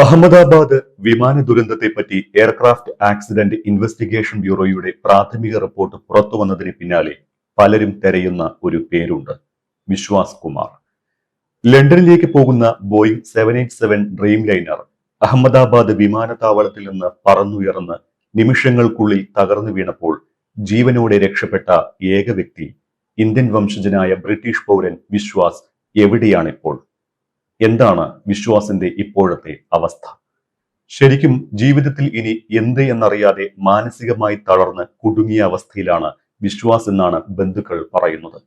അഹമ്മദാബാദ് വിമാന ദുരന്തത്തെപ്പറ്റി aircraft accident investigation ബ്യൂറോയുടെ പ്രാഥമിക report പുറത്തുവന്നതിന് പിന്നാലെ പലരും തെരയുന്ന ഒരു പേരുണ്ട്: വിശ്വാസ് കുമാർ. ലണ്ടനിലേക്ക് പോകുന്ന ബോയിംഗ് 787 ഡ്രീം ലൈനർ അഹമ്മദാബാദ് വിമാനത്താവളത്തിൽ നിന്ന് പറന്നുയർന്ന് നിമിഷങ്ങൾക്കുള്ളിൽ തകർന്നു വീണപ്പോൾ ജീവനോടെ രക്ഷപ്പെട്ട ഏക വ്യക്തി ഇന്ത്യൻ വംശജനായ ബ്രിട്ടീഷ് പൗരൻ വിശ്വാസ് എവിടെയാണിപ്പോൾ? എന്താണ് വിശ്വാസിന്റെ ഇപ്പോഴത്തെ അവസ്ഥ? ശരിക്കും ജീവിതത്തിൽ ഇനി എന്ത് എന്നറിയാതെ മാനസികമായി തളർന്ന് കുടുങ്ങിയ അവസ്ഥയിലാണ് വിശ്വാസ് എന്നാണ് ബന്ധുക്കൾ പറയുന്നത്.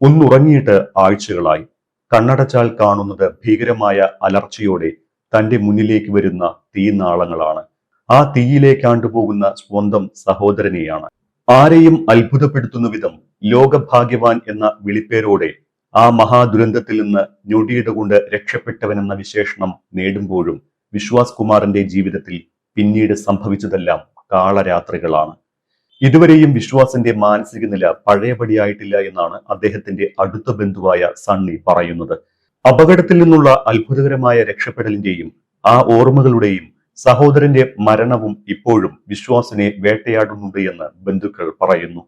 ഒന്നുറങ്ങിയിട്ട് ആഴ്ചകളായി. കണ്ണടച്ചാൽ കാണുന്നത് ഭീകരമായ അലർച്ചയോടെ തന്റെ മുന്നിലേക്ക് വരുന്ന തീനാളങ്ങളാണ്. ആ തീയിലേക്കാണ്ടുപോകുന്ന സ്വന്തം സഹോദരനെയാണ്. ആരെയും അത്ഭുതപ്പെടുത്തുന്ന വിധം ലോകഭാഗ്യവാൻ എന്ന വിളിപ്പേരോടെ ആ മഹാദുരന്തത്തിൽ നിന്ന് ഞൊടിയിട കൊണ്ട് രക്ഷപ്പെട്ടവനെന്ന വിശേഷണം നേടുമ്പോഴും വിശ്വാസ് കുമാറിന്റെ ജീവിതത്തിൽ പിന്നീട് സംഭവിച്ചതെല്ലാം കാളരാത്രികളാണ്. ഇതുവരെയും വിശ്വാസിന്റെ മാനസിക നില പഴയപടിയായിട്ടില്ല എന്നാണ് അദ്ദേഹത്തിന്റെ അടുത്ത ബന്ധുവായ സണ്ണി പറയുന്നത്. അപകടത്തിൽ നിന്നുള്ള അത്ഭുതകരമായ രക്ഷപ്പെടലിന്റെയും ആ ഓർമ്മകളുടെയും സഹോദരന്റെ മരണവും ഇപ്പോഴും വിശ്വാസിനെ വേട്ടയാടുന്നുണ്ട് എന്ന് ബന്ധുക്കൾ പറയുന്നു.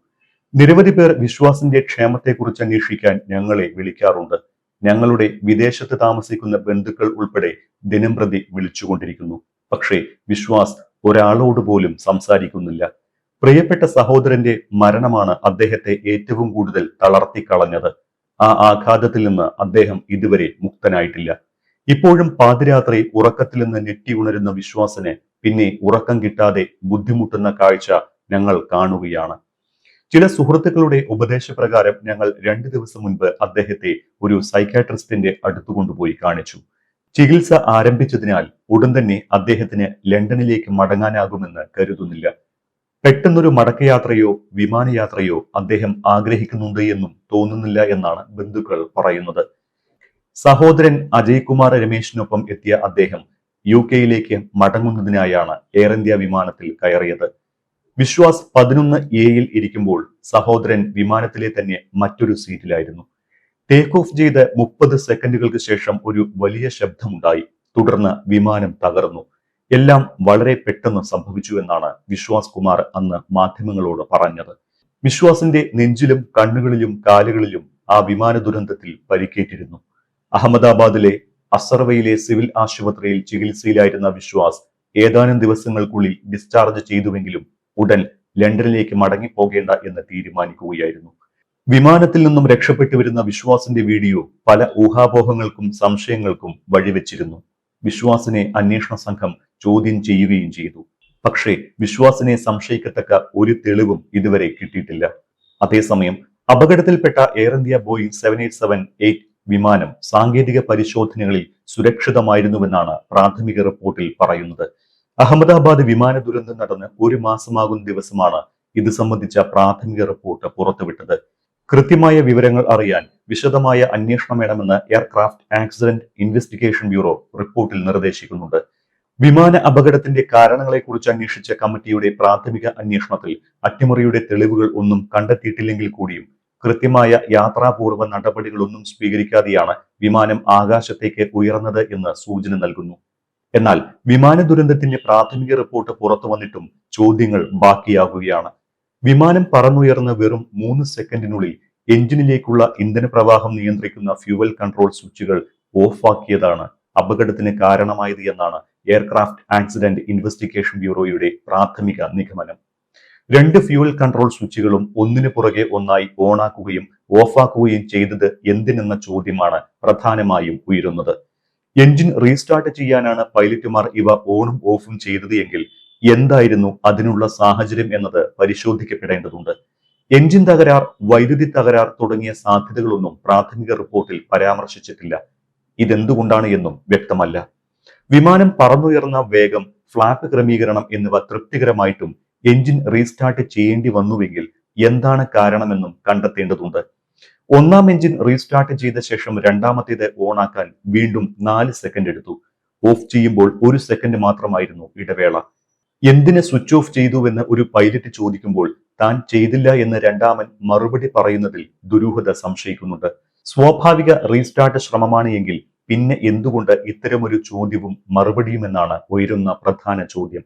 നിരവധി പേർ വിശ്വാസിന്റെ ക്ഷേമത്തെക്കുറിച്ച് അന്വേഷിക്കാൻ ഞങ്ങളെ വിളിക്കാറുണ്ട്. ഞങ്ങളുടെ വിദേശത്ത് താമസിക്കുന്ന ബന്ധുക്കൾ ഉൾപ്പെടെ ദിനംപ്രതി വിളിച്ചുകൊണ്ടിരിക്കുന്നു. പക്ഷേ വിശ്വാസ് ഒരാളോട് പോലും സംസാരിക്കുന്നില്ല. പ്രിയപ്പെട്ട സഹോദരന്റെ മരണമാണ് അദ്ദേഹത്തെ ഏറ്റവും കൂടുതൽ തളർത്തിക്കളഞ്ഞത്. ആ ആഘാതത്തിൽ നിന്ന് അദ്ദേഹം ഇതുവരെ മുക്തനായിട്ടില്ല. ഇപ്പോഴും പാതിരാത്രി ഉറക്കത്തിൽ നിന്ന് ഞെട്ടി ഉണരുന്ന വിശ്വാസിന് പിന്നെ ഉറക്കം കിട്ടാതെ ബുദ്ധിമുട്ടുന്ന കാഴ്ച ഞങ്ങൾ കാണുകയാണ്. ചില സുഹൃത്തുക്കളുടെ ഉപദേശപ്രകാരം ഞങ്ങൾ 2 ദിവസം മുൻപ് അദ്ദേഹത്തെ ഒരു സൈക്കാട്രിസ്റ്റിന്റെ അടുത്തു കൊണ്ടുപോയി കാണിച്ചു. ചികിത്സ ആരംഭിച്ചതിനാൽ ഉടൻ തന്നെ അദ്ദേഹത്തിന് ലണ്ടനിലേക്ക് മടങ്ങാനാകുമെന്ന് കരുതുന്നില്ല. പെട്ടെന്നൊരു മടക്കയാത്രയോ വിമാനയാത്രയോ അദ്ദേഹം ആഗ്രഹിക്കുന്നുണ്ട് എന്നും തോന്നുന്നില്ല എന്നാണ് ബന്ധുക്കൾ പറയുന്നത്. സഹോദരൻ അജയ് കുമാർ രമേശിനൊപ്പം എത്തിയ അദ്ദേഹം UK മടങ്ങുന്നതിനായാണ് എയർ ഇന്ത്യ വിമാനത്തിൽ കയറിയത്. വിശ്വാസ് 11A ഇരിക്കുമ്പോൾ സഹോദരൻ വിമാനത്തിലെ തന്നെ മറ്റൊരു സീറ്റിലായിരുന്നു. ടേക്ക് ഓഫ് ചെയ്ത് 30 സെക്കൻഡുകൾക്ക് ശേഷം ഒരു വലിയ ശബ്ദമുണ്ടായി. തുടർന്ന് വിമാനം തകർന്നു. എല്ലാം വളരെ പെട്ടെന്ന് സംഭവിച്ചു എന്നാണ് വിശ്വാസ് കുമാർ അന്ന് മാധ്യമങ്ങളോട് പറഞ്ഞത്. വിശ്വാസിന്റെ നെഞ്ചിലും കണ്ണുകളിലും കാലുകളിലും ആ വിമാന ദുരന്തത്തിൽ പരിക്കേറ്റിരുന്നു. അഹമ്മദാബാദിലെ അസർവയിലെ സിവിൽ ആശുപത്രിയിൽ ചികിത്സയിലായിരുന്ന വിശ്വാസ് ഏതാനും ദിവസങ്ങൾക്കുള്ളിൽ ഡിസ്ചാർജ് ചെയ്തുവെങ്കിലും ഉടൻ ലണ്ടനിലേക്ക് മടങ്ങിപ്പോകേണ്ട എന്ന് തീരുമാനിക്കുകയായിരുന്നു. വിമാനത്തിൽ നിന്നും രക്ഷപ്പെട്ടു വരുന്ന വിശ്വാസിന്റെ വീഡിയോ പല ഊഹാപോഹങ്ങൾക്കും സംശയങ്ങൾക്കും വഴിവെച്ചിരുന്നു. വിശ്വാസിനെ അന്വേഷണ സംഘം ചോദ്യം ചെയ്യുകയും ചെയ്തു. പക്ഷേ വിശ്വാസിനെ സംശയിക്കത്തക്ക ഒരു തെളിവും ഇതുവരെ കിട്ടിയിട്ടില്ല. അതേസമയം അപകടത്തിൽപ്പെട്ട എയർ ഇന്ത്യ ബോയിംഗ് 787-8 വിമാനം സാങ്കേതിക പരിശോധനകളിൽ സുരക്ഷിതമായിരുന്നുവെന്നാണ് പ്രാഥമിക റിപ്പോർട്ടിൽ പറയുന്നത്. അഹമ്മദാബാദ് വിമാന ദുരന്തം നടന്ന് 1 മാസമാകുന്ന ദിവസമാണ് ഇത് സംബന്ധിച്ച പ്രാഥമിക റിപ്പോർട്ട് പുറത്തുവിട്ടത്. കൃത്യമായ വിവരങ്ങൾ അറിയാൻ വിശദമായ അന്വേഷണം വേണമെന്ന് എയർക്രാഫ്റ്റ് ആക്സിഡന്റ് ഇൻവെസ്റ്റിഗേഷൻ ബ്യൂറോ റിപ്പോർട്ടിൽ നിർദ്ദേശിക്കുന്നുണ്ട്. വിമാന അപകടത്തിന്റെ കാരണങ്ങളെക്കുറിച്ച് അന്വേഷിച്ച കമ്മിറ്റിയുടെ പ്രാഥമിക അന്വേഷണത്തിൽ അട്ടിമറിയുടെ തെളിവുകൾ ഒന്നും കണ്ടെത്തിയിട്ടില്ലെങ്കിൽ കൂടിയും കൃത്യമായ യാത്രാപൂർവ്വ നടപടികളൊന്നും സ്വീകരിക്കാതെയാണ് വിമാനം ആകാശത്തേക്ക് ഉയർന്നത് എന്ന് സൂചന നൽകുന്നു. എന്നാൽ വിമാന ദുരന്തത്തിന്റെ പ്രാഥമിക റിപ്പോർട്ട് പുറത്തു വന്നിട്ടും ചോദ്യങ്ങൾ ബാക്കിയാകുകയാണ്. വിമാനം പറന്നുയർന്ന് വെറും 3 സെക്കൻഡിനുള്ളിൽ എഞ്ചിനിലേക്കുള്ള ഇന്ധന പ്രവാഹം നിയന്ത്രിക്കുന്ന ഫ്യൂവൽ കൺട്രോൾ സ്വിച്ചുകൾ ഓഫാക്കിയതാണ് അപകടത്തിന് കാരണമായത് എന്നാണ് എയർക്രാഫ്റ്റ് ആക്സിഡന്റ് ഇൻവെസ്റ്റിഗേഷൻ ബ്യൂറോയുടെ പ്രാഥമിക നിഗമനം. 2 ഫ്യൂവൽ കൺട്രോൾ സ്വിച്ചുകളും ഒന്നിനു പുറകെ ഒന്നായി ഓണാക്കുകയും ഓഫാക്കുകയും ചെയ്തത് എന്തിനെന്ന ചോദ്യമാണ് പ്രധാനമായും ഉയരുന്നത്. എഞ്ചിൻ റീസ്റ്റാർട്ട് ചെയ്യാനാണ് പൈലറ്റുമാർ ഇവ ഓണും ഓഫും ചെയ്തത് എങ്കിൽ എന്തായിരുന്നു അതിനുള്ള സാഹചര്യം എന്നത് പരിശോധിക്കപ്പെടേണ്ടതുണ്ട്. എഞ്ചിൻ തകരാർ, വൈദ്യുതി തകരാർ തുടങ്ങിയ സാധ്യതകളൊന്നും പ്രാഥമിക റിപ്പോർട്ടിൽ പരാമർശിച്ചിട്ടില്ല. ഇതെന്തുകൊണ്ടാണ് എന്നും വ്യക്തമല്ല. വിമാനം പറന്നുയർന്ന വേഗം, ഫ്ലാപ്പ് ക്രമീകരണം എന്നിവ തൃപ്തികരമായിട്ടും എഞ്ചിൻ റീസ്റ്റാർട്ട് ചെയ്യേണ്ടി വന്നുവെങ്കിൽ എന്താണ് കാരണമെന്നും കണ്ടെത്തേണ്ടതുണ്ട്. 1ാം എഞ്ചിൻ റീസ്റ്റാർട്ട് ചെയ്ത ശേഷം 2ാമത്തേത് ഓണാക്കാൻ വീണ്ടും 4 സെക്കൻഡ് എടുത്തു. ഓഫ് ചെയ്യുമ്പോൾ 1 സെക്കൻഡ് മാത്രമായിരുന്നു ഇടവേള. എന്തിന് സ്വിച്ച് ഓഫ് ചെയ്തുവെന്ന് ഒരു പൈലറ്റ് ചോദിക്കുമ്പോൾ താൻ ചെയ്തില്ല എന്ന് 2ാമൻ മറുപടി പറയുന്നതിൽ ദുരൂഹത സംശയിക്കുന്നുണ്ട്. സ്വാഭാവിക റീസ്റ്റാർട്ട് ശ്രമമാണ് എങ്കിൽ പിന്നെ എന്തുകൊണ്ട് ഇത്തരമൊരു ചോദ്യവും മറുപടിയുമെന്നാണ് ഉയരുന്ന പ്രധാന ചോദ്യം.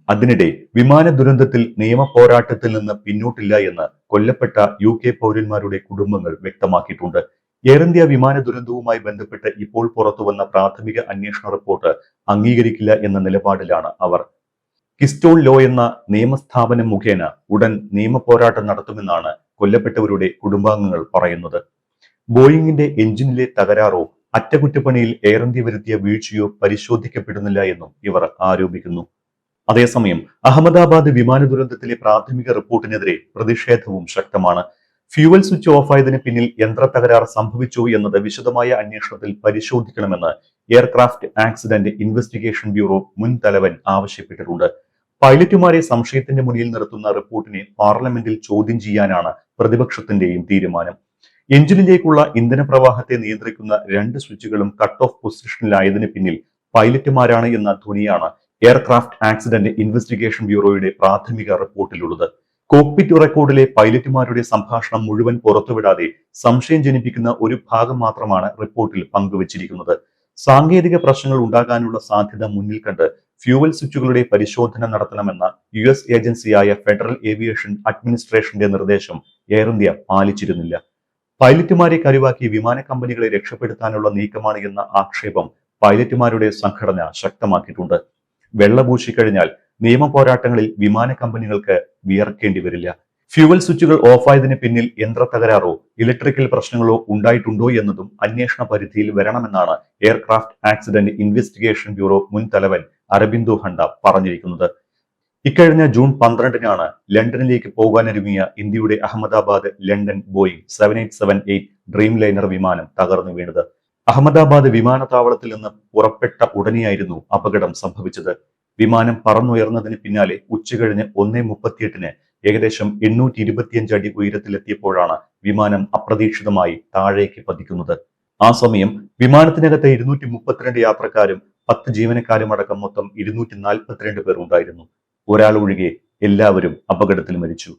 അതിനിടെ വിമാന ദുരന്തത്തിൽ നിയമ പോരാട്ടത്തിൽ നിന്ന് പിന്നോട്ടില്ല എന്ന് കൊല്ലപ്പെട്ട UK പൗരന്മാരുടെ കുടുംബങ്ങൾ വ്യക്തമാക്കിയിട്ടുണ്ട്. എയർ ഇന്ത്യ വിമാന ദുരന്തവുമായി ബന്ധപ്പെട്ട് ഇപ്പോൾ പുറത്തുവന്ന പ്രാഥമിക അന്വേഷണ റിപ്പോർട്ട് അംഗീകരിക്കില്ല എന്ന നിലപാടിലാണ് അവർ. കിസ്റ്റോൺ ലോ എന്ന നിയമസ്ഥാപനം മുഖേന ഉടൻ നിയമ പോരാട്ടം നടത്തുമെന്നാണ് കൊല്ലപ്പെട്ടവരുടെ കുടുംബാംഗങ്ങൾ പറയുന്നത്. ബോയിങ്ങിന്റെ എഞ്ചിനിലെ തകരാറോ അറ്റകുറ്റപ്പണിയിൽ എയർ ഇന്ത്യ വരുത്തിയ വീഴ്ചയോ പരിശോധിക്കപ്പെടുന്നില്ല എന്നും ഇവർ ആരോപിക്കുന്നു. അതേസമയം അഹമ്മദാബാദ് വിമാന ദുരന്തത്തിലെ പ്രാഥമിക റിപ്പോർട്ടിനെതിരെ പ്രതിഷേധവും ശക്തമാണ്. ഫ്യൂവൽ സ്വിച്ച് ഓഫായതിന് പിന്നിൽ യന്ത്ര തകരാർ സംഭവിച്ചോ എന്നത് വിശദമായ അന്വേഷണത്തിൽ പരിശോധിക്കണമെന്ന് എയർക്രാഫ്റ്റ് ആക്സിഡന്റ് ഇൻവെസ്റ്റിഗേഷൻ ബ്യൂറോ മുൻ തലവൻ ആവശ്യപ്പെട്ടിട്ടുണ്ട്. പൈലറ്റുമാരെ സംശയത്തിന്റെ മുന്നിൽ നിർത്തുന്ന റിപ്പോർട്ടിനെ പാർലമെന്റിൽ ചോദ്യം ചെയ്യാനാണ് പ്രതിപക്ഷത്തിന്റെയും തീരുമാനം. എഞ്ചിനിലേക്കുള്ള ഇന്ധന പ്രവാഹത്തെ നിയന്ത്രിക്കുന്ന 2 സ്വിച്ചുകളും കട്ട് ഓഫ് പൊസിഷനിലായതിനു പിന്നിൽ പൈലറ്റുമാരാണ് എന്ന ധ്വനിയാണ് എയർക്രാഫ്റ്റ് ആക്സിഡന്റ് ഇൻവെസ്റ്റിഗേഷൻ ബ്യൂറോയുടെ പ്രാഥമിക റിപ്പോർട്ടിലുള്ളത്. കോക്പിറ്റ് റെക്കോർഡിലെ പൈലറ്റുമാരുടെ സംഭാഷണം മുഴുവൻ പുറത്തുവിടാതെ സംശയം ജനിപ്പിക്കുന്ന ഒരു ഭാഗം മാത്രമാണ് റിപ്പോർട്ടിൽ പങ്കുവച്ചിരിക്കുന്നത്. സാങ്കേതിക പ്രശ്നങ്ങൾ ഉണ്ടാകാനുള്ള സാധ്യത മുന്നിൽ കണ്ട് ഫ്യൂവൽ സ്വിച്ചുകളുടെ പരിശോധന നടത്തണമെന്ന US ഏജൻസിയായ ഫെഡറൽ ഏവിയേഷൻ അഡ്മിനിസ്ട്രേഷന്റെ നിർദ്ദേശം എയർ ഇന്ത്യ പാലിച്ചിരുന്നില്ല. പൈലറ്റുമാരെ കരുവാക്കി വിമാന കമ്പനികളെ രക്ഷപ്പെടുത്താനുള്ള നീക്കമാണ് എന്ന ആക്ഷേപം പൈലറ്റുമാരുടെ സംഘടന ശക്തമാക്കിയിട്ടുണ്ട്. വെള്ളപൂശിക്കഴിഞ്ഞാൽ നിയമ പോരാട്ടങ്ങളിൽ വിമാന കമ്പനികൾക്ക് വിയർക്കേണ്ടി വരില്ല. ഫ്യൂവൽ സ്വിച്ചുകൾ ഓഫായതിന് പിന്നിൽ യന്ത്ര തകരാറോ ഇലക്ട്രിക്കൽ പ്രശ്നങ്ങളോ ഉണ്ടായിട്ടുണ്ടോ എന്നതും അന്വേഷണ പരിധിയിൽ വരണമെന്നാണ് എയർക്രാഫ്റ്റ് ആക്സിഡന്റ് ഇൻവെസ്റ്റിഗേഷൻ ബ്യൂറോ മുൻ തലവൻ അരബിന്ദോ ഹണ്ട പറഞ്ഞിരിക്കുന്നത്. ഇക്കഴിഞ്ഞ ജൂൺ 12-നാണ് ലണ്ടനിലേക്ക് പോകാനൊരുങ്ങിയ ഇന്ത്യയുടെ Ahmedabad London Boeing 7878 dream liner വിമാനം തകർന്നു വീണത്. അഹമ്മദാബാദ് വിമാനത്താവളത്തിൽ നിന്ന് പുറപ്പെട്ട ഉടനെയായിരുന്നു അപകടം സംഭവിച്ചത്. വിമാനം പറന്നുയർന്നതിന് പിന്നാലെ ഉച്ചകഴിഞ്ഞ് 1:38-ന് ഏകദേശം 825 അടി ഉയരത്തിലെത്തിയപ്പോഴാണ് വിമാനം അപ്രതീക്ഷിതമായി താഴേക്ക് പതിക്കുന്നത്. ആ സമയം വിമാനത്തിനകത്ത് 232 യാത്രക്കാരും 10 ജീവനക്കാരും അടക്കം മൊത്തം 242 പേർ ഉണ്ടായിരുന്നു. ഒരാൾ ഒഴികെ എല്ലാവരും അപകടത്തിൽ മരിച്ചു.